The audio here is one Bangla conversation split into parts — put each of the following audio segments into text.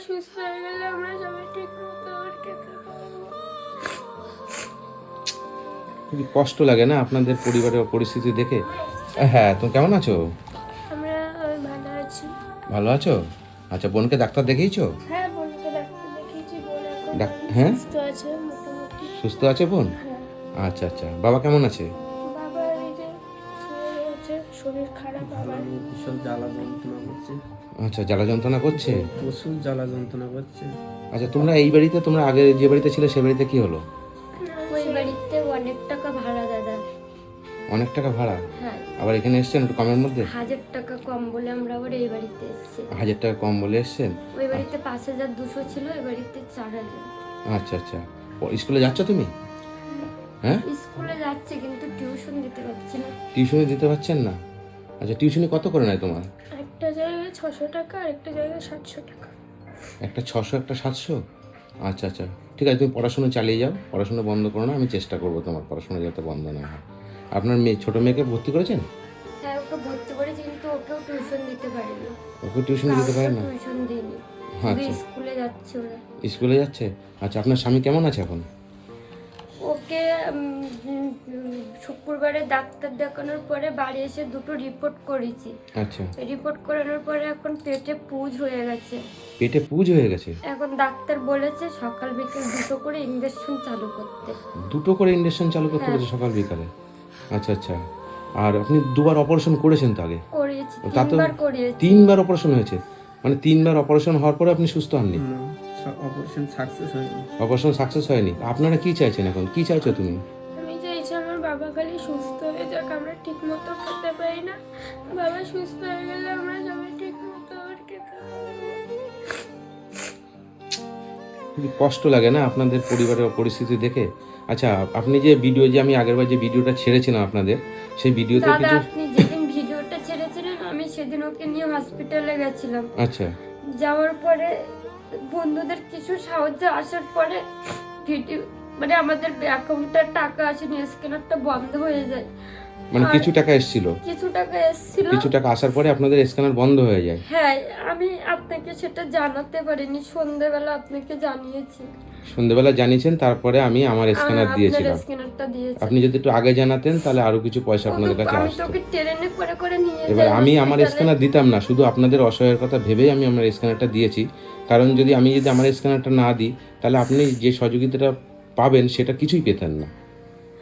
সুস্থ হয়ে গেলে আমরা সবাই ঠিক মতো আবার খেতে পারবো। খুবই কষ্ট লাগে না আপনাদের পরিবারের পরিস্থিতি দেখে? হ্যাঁ, তুমি কেমন আছো? আমরা ভালো আছি। ভালো আছো? আচ্ছা, বোনকে ডাক্তার দেখিয়েছো? হ্যাঁ, বোনকে ডাক্তার দেখিয়েছি, বোন এখন হ্যাঁ, সুস্থ আছে মোটামুটি। সুস্থ আছে বোন? হ্যাঁ, আচ্ছা আচ্ছা, বাবা কেমন আছে? বাবার এই যে শুয়ে রয়েছে, শরীর খারাপ আবার। ভীষণ জ্বালা যন্ত্রণা করছে, আচ্ছা, জ্বালা যন্ত্রণা করছে। প্রচুর জ্বালা যন্ত্রণা করছে। আচ্ছা, তোমরা এই বাড়িতে, তোমরা আগে যে বাড়িতে ছিলে সে বাড়িতে কি হলো? ওই বাড়িতে অনেক টাকা ভাড়া দাদা। অনেক টাকা ভাড়া, হ্যাঁ, আবার এখানে এসছেন একটু কমের মধ্যে? 1000 টাকা কম বলে আমরা আবার এই বাড়িতে এসেছি। 1000 টাকা কম বলে এসছেন? ওই বাড়িতে 5200 ছিল, এই বাড়িতে 4000। আচ্ছা আচ্ছা, স্কুলে যাচ্ছ তুমি? হ্যাঁ, স্কুলে যাচ্ছে কিন্তু টিউশন দিতে পারছি না। টিউশনি দিতে পারছেন না? আচ্ছা, টিউশনি কত করে নেয় তোমার? একটা জায়গায় 600 টাকা আর একটা জায়গায় 700 টাকা। একটা 600, একটা 700? আচ্ছা আচ্ছা, ঠিক আছে, তুমি পড়াশোনা চালিয়ে যাও, পড়াশোনা বন্ধ করো না, আমি চেষ্টা করবো তোমার পড়াশোনা যাতে বন্ধ না হয়। আপনার মেয়ে, ছোটো মেয়েকে ভর্তি করেছেন? হ্যাঁ, ওকে ভর্তি করেছি কিন্তু ওকেও টিউশন দিতে পারিনি। ওকে টিউশন দিতে পারে না? টিউশন দিইনি, আচ্ছা, শুধু স্কুলে যাচ্ছে ওরা। স্কুলে যাচ্ছে? আচ্ছা, আপনার স্বামী কেমন আছে এখন? ওকে শুক্রবারে ডাক্তার দেখানোর পরে বাড়ি এসে 2টো রিপোর্ট করেছি। আচ্ছা, রিপোর্ট করানোর পরে এখন পেটে পুজ হয়ে গেছে। পেটে পুজ হয়ে গেছে? এখন ডাক্তার বলেছে সকাল বিকেল 2টো করে ইঞ্জেকশন চালু করতে। 2টো করে ইঞ্জেকশন চালু করতে হ্যাঁ। বলেছে সকাল বিকালে? আচ্ছা আচ্ছা, আর আপনি 2বার অপারেশন করেছেন তো আগে? করিয়েছি, তা তো 3বার করিয়েছি। 3বার অপারেশন হয়েছে, মানে 3বার অপারেশন হওয়ার পরে আপনি সুস্থ হননি? অপারেশন সাকসেস হয়নি। অপারেশন সাকসেস হয়নি? আপনারা কি চাইছেন এখন, কি চাইছো তুমি? আমি চাইছি আমার বাবা খালি সুস্থ হয়ে যাক, আমরা ঠিক মতো খেতে পারি না। বাবা সুস্থ হয়ে গেলে আমরা সবাই ঠিক মতো আবার খেতে পারবো। খুবই কষ্ট লাগে না আপনাদের পরিবারের পরিস্থিতি দেখে? আচ্ছা, আপনি যে ভিডিও, যে আমি আগেরবার যে ভিডিওটা ছেড়েছিলাম আপনাদের, সেই ভিডিওতে দাদা, কিছু... আপনি যেদিন ভিডিওটা ছেড়েছিলেন আমি সেদিন ওকে নিয়ে হসপিটালে গেছিলাম। আচ্ছা যাওয়ার পরে বন্ধুদের কিছু সাহায্য আসার পরে ভিডিও মানে আমাদের অ্যাকাউন্টের টাকা আসেনি, স্ক্যানারটা বন্ধ হয়ে যায়। মানে আর কিছু টাকা এসেছিল, কিছু টাকা এসেছিল। কিছু টাকা আসার পরে আপনাদের স্ক্যানার বন্ধ হয়ে যায়? হ্যাঁ, আমি আপনাকে সেটা জানাতে পারিনি, সন্ধ্যাবেলা আপনাকে জানিয়েছি। সন্ধ্যেবেলা জানিয়েছেন, তারপরে আমি আমার স্ক্যানার আপনার দিয়েছিলাম। স্ক্যানারটা দিয়েছি। আপনি যদি একটু আগে জানাতেন তাহলে আরো কিছু পয়সা আপনাদের কাছে আমি আসতো। তোকে ট্রেনে করে করে নিয়ে এবার যাই আমি আমার হসপিটালে। স্ক্যানার দিতাম না, শুধু আপনাদের অসহায়ের কথা ভেবেই আমি আমার স্ক্যানারটা দিয়েছি। কারণ যদি আমার স্ক্যানারটা না দিই তাহলে আপনি যে সহযোগিতাটা পাবেন সেটা কিছুই পেতেন না।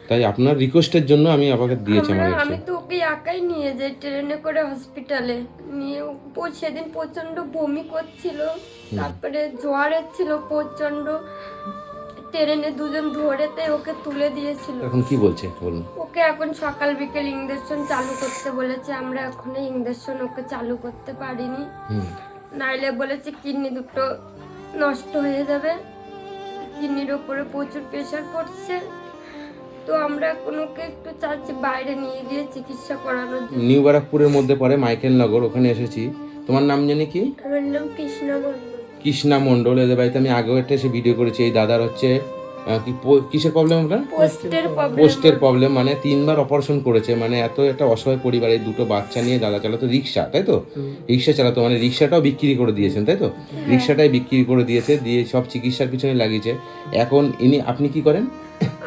তাই আপনার রিকোয়েস্টের জন্য আমি আপনাকে দিয়েছি আমার আমি স্ক্যানার। তো ওকে একাই নিয়ে যাই ট্রেনে করে হসপিটালে নিয়ে। ও সেদিন প্রচন্ড বমি করছিল, তারপরে জ্বর এসেছিল প্রচন্ড। ট্রেনে দুজন ধরেতে ওকে তুলে দিয়েছিল। এখন কি বলছে বলুন? ওকে এখন সকাল বিকেল ইঞ্জেকশন চালু করতে বলেছে, আমরা এখনো ইঞ্জেকশন ওকে চালু করতে পারিনি। হুম, নাইলে বলেছে কিডনি দুটো নষ্ট হয়ে যাবে, কিডনির ওপরে প্রচুর প্রেশার পড়ছে। তো আমরা এখন ওকে একটু চাচ্ছি বাইরে নিয়ে গিয়ে চিকিৎসা করানোর জন্য। নিউ ব্যারাকপুরের মধ্যে পড়ে মাইকেলনগর, ওখানে এসেছি। তোমার নাম জানি কি? আমার নাম কৃষ্ণা মণ্ডল। কৃষ্ণা মণ্ডল। এদের বাড়িতে আমি আগেও একটা এসে ভিডিও করেছি। এই দাদার হচ্ছে কিসের প্রবলেম আপনার? পোস্টের প্রবলেম। পোস্টের প্রবলেম, মানে 3বার অপারেশন করেছে। মানে এত একটা অসহায় পরিবারে 2টো বাচ্চা নিয়ে দাদা চালাতো রিক্সা, তাই তো? রিক্সা চালাতো, মানে রিক্সাটাও বিক্রি করে দিয়েছেন, তাই তো? রিক্সাটাই বিক্রি করে দিয়েছে, দিয়ে সব চিকিৎসার পিছনে লাগিয়েছে। এখন আপনি কি করেন?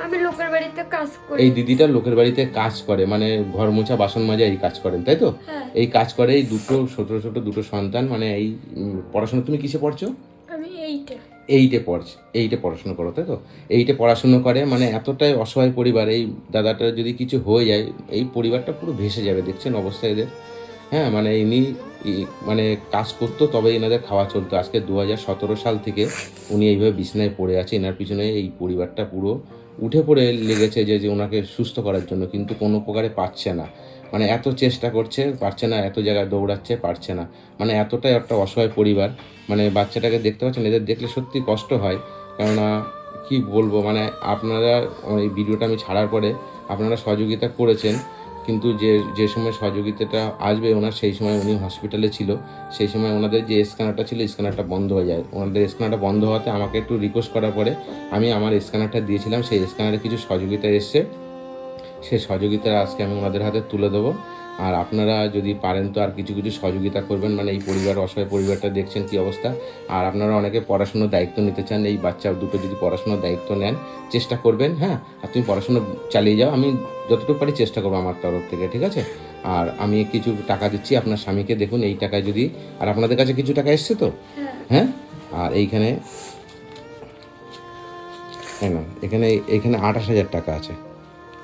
আমি লোকের বাড়িতে কাজ করি। এই দিদিটা লোকের বাড়িতে কাজ করে, মানে ঘর মোছা বাসন মাজা এই কাজ করেন, তাই তো? হ্যাঁ। এই কাজ করে, এই ছোট ছোট 2টো সন্তান, মানে এই পড়াশোনা। তুমি কিসে পড়ছো? আমি এইটা এইটে পড়াশোনা করো, তাই তো? এইটে পড়াশুনো করে, মানে এতটাই অসহায় পরিবার। এই দাদাটার যদি কিছু হয়ে যায় এই পরিবারটা পুরো ভেসে যাবে, দেখছেন অবস্থা এদের। হ্যাঁ, মানে মানে কাজ করতো তবে এনাদের খাওয়া চলতো। আজকে 2017 সাল থেকে উনি এইভাবে বিছানায় পড়ে আছে। এনার পিছনে এই পরিবারটা পুরো উঠে পড়ে লেগেছে যে ওনাকে সুস্থ করার জন্য, কিন্তু কোনো প্রকারে পাচ্ছে না। মানে এত চেষ্টা করছে, পারছে না, এত জায়গায় দৌড়াচ্ছে, পারছে না। মানে এতটাই একটা অসহায় পরিবার। মানে বাচ্চাটাকে দেখতে পাচ্ছেন, এদের দেখলে সত্যি কষ্ট হয়। কেননা কি বলবো, মানে আপনারা এই ভিডিওটা আমি ছাড়ার পরে আপনারা সহযোগিতা করেছেন, কিন্তু যে সময় সহযোগিতাটা আসবে ওনার, সেই সময় উনি হসপিটালে ছিল। সেই সময় ওনাদের যে স্ক্যানারটা ছিল, স্ক্যানারটা বন্ধ হয়ে যায়। ওনাদের স্ক্যানারটা বন্ধ হওয়াতে আমাকে একটু রিকোয়েস্ট করার পরে আমি আমার স্ক্যানারটা দিয়েছিলাম। সেই স্ক্যানারে কিছু সহযোগিতা এসছে, সেই সহযোগিতা আজকে আমি ওনাদের হাতে তুলে দেবো। আর আপনারা যদি পারেন তো আর কিছু কিছু সহযোগিতা করবেন, মানে এই পরিবার, অসহায় পরিবারটা দেখছেন কি অবস্থা। আর আপনারা অনেকে পড়াশোনার দায়িত্ব নিতে চান, এই বাচ্চা দুটো যদি পড়াশোনার দায়িত্ব নেন চেষ্টা করবেন। হ্যাঁ, আর তুমি পড়াশোনা চালিয়ে যাও, আমি যতটুকু পারি চেষ্টা করবো আমার তরফ থেকে, ঠিক আছে? আর আমি কিছু টাকা দিচ্ছি আপনার স্বামীকে, দেখুন এই টাকায় যদি, আর আপনাদের কাছে কিছু টাকা এসছে তো, হ্যাঁ, আর এইখানে হ্যাঁ না, এখানে 28,000 টাকা আছে,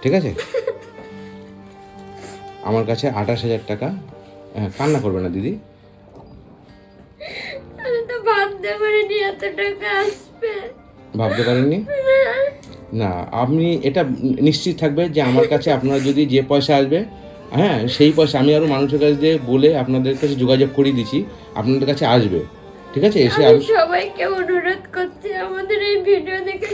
ঠিক আছে? আমার কাছে 28,000 টাকা। হ্যাঁ, কান্না করবে না দিদি। আমি তো ভাবতে পারিনি এত টাকা আসবে। ভাবতে পারেননি? না, আপনি এটা নিশ্চিত থাকবে যে আমার কাছে আপনারা যদি যে পয়সা আসবে, হ্যাঁ, সেই পয়সা আমি আরও মানুষের কাছে দিয়ে বলে আপনাদের কাছে যোগাযোগ করিয়ে দিচ্ছি, আপনাদের কাছে আসবে, ঠিক আছে? এসে আমি সবাইকে অনুরোধ করছি, আমাদের এই ভিডিও দেখে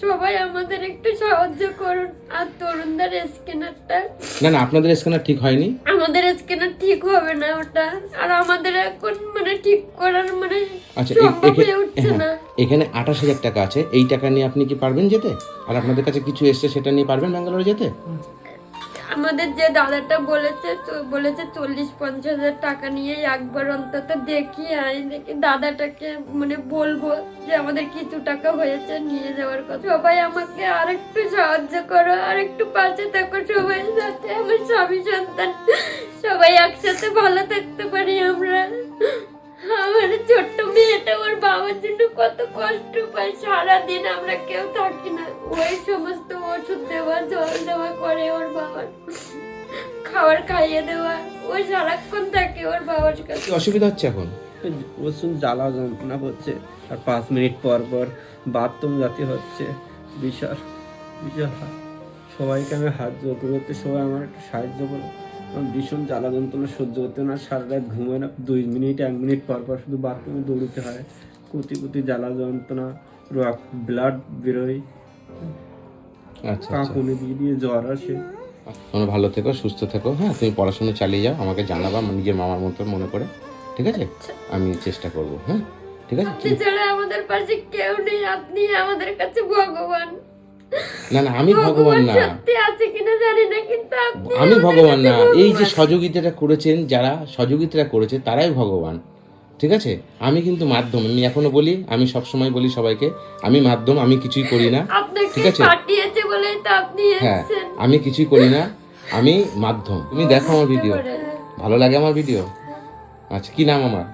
সবাই আমাদের একটু সাহায্য করুন। আর তরুণদার স্ক্যানারটা, না না, আপনাদের স্ক্যানার ঠিক হয়নি। আমাদের স্ক্যানার ঠিক হবে না ওটা, আর আমাদের এখন মানে ঠিক করার মানে আচ্ছা, সম্ভব হয়ে উঠছে না। এখানে 28,000 টাকা আছে, এই টাকা নিয়ে আপনি কি পারবেন যেতে? আর আপনাদের কাছে কিছু এসছে সেটা নিয়ে পারবেন ব্যাঙ্গালোরে যেতে? আমাদের যে দাদাটা বলেছে 40-50 হাজার টাকা নিয়ে একবার অন্তত দেখি দাদাটাকে মানে বলবো যে আমাদের কিছু টাকা হয়েছে নিয়ে যাওয়ার কথা। সবাই আমাকে আরেকটু সাহায্য করো, আরেকটু পাশে থাকো সবাই, যাতে আমার স্বামী সন্তান সবাই একসাথে ভালো থাকতে পারি আমরা। আমার ছোট্ট মেয়েটা ওর বাবার জন্য কত কষ্ট পায়, সারাদিন আমরা কেউ থাকি না, ওই সমস্ত ওষুধ দেওয়া, জল দেওয়া করে ওর বাবার, খাবার খাইয়ে দেওয়া, ও সারাক্ষণ থাকে ওর বাবার কাছে। কি অসুবিধা হচ্ছে এখন? প্রচুর জ্বালা যন্ত্রণা হচ্ছে, আর 5 মিনিট পর পর বাথরুম যাতে হচ্ছে। বিশাল বিশাল সবাইকে আমি হাত জোর করতে, সবাই আমার একটু সাহায্য করো। আমার ভীষণ জ্বালা যন্ত্রণা সহ্য করতে না, সারা রাত ঘুমায় না, 2 মিনিট 1 মিনিট পর পর শুধু বাথরুমে দৌড়তে হয়। কুতি জ্বালা যন্ত্রণা, ব্লাড বেরোয়, আচ্ছা, কাঁপুনি দিয়ে জ্বর আসে। তোমরা ভালো থেকো, সুস্থ থেকো। হ্যাঁ, তুমি পড়াশোনা চালিয়ে যাও, আমাকে জানাবা নিজের মামার মতো মনে করে, ঠিক আছে? আমি চেষ্টা করব। হ্যাঁ, ঠিক আছে? আপনি ছাড়া আমাদের পাশে কেউ নেই, আপনি আমাদের কাছে ভগবান। না না, আমি ভগবান না, সত্যি আছে কিনা জানি না, কিন্তু আপনি আমি আমাদের ভগবান কাছে না। এই যে ভগবান। সহযোগিতাটা করেছেন, যারা সহযোগিতাটা করেছে তারাই ভগবান, ঠিক আছে? আমি কিন্তু মাধ্যম। আমি এখনো বলি, আমি সবসময় বলি সবাইকে, আমি মাধ্যম, আমি কিছুই করি না, আপনাকে ঠিক আছে? পাঠিয়েছে বলেই তো আপনি হ্যাঁ, এসেছেন। আমি কিছুই করি না, আমি মাধ্যম। তুমি দেখো আমার ভিডিও, ভালো লাগে আমার ভিডিও? আচ্ছা, কি নাম আমার?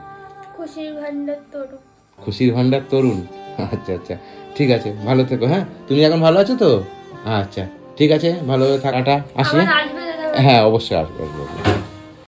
খুশির ভান্ডার তরু। খুশির ভান্ডার তরুণ। আচ্ছা আচ্ছা, ঠিক আছে, ভালো থেকো। হ্যাঁ, তুমি এখন ভালো আছো তো? আচ্ছা, ঠিক আছে, ভালোভাবে থাকাটা। আসি। আবার আসবে দাদা। হ্যাঁ, অবশ্যই আসবো।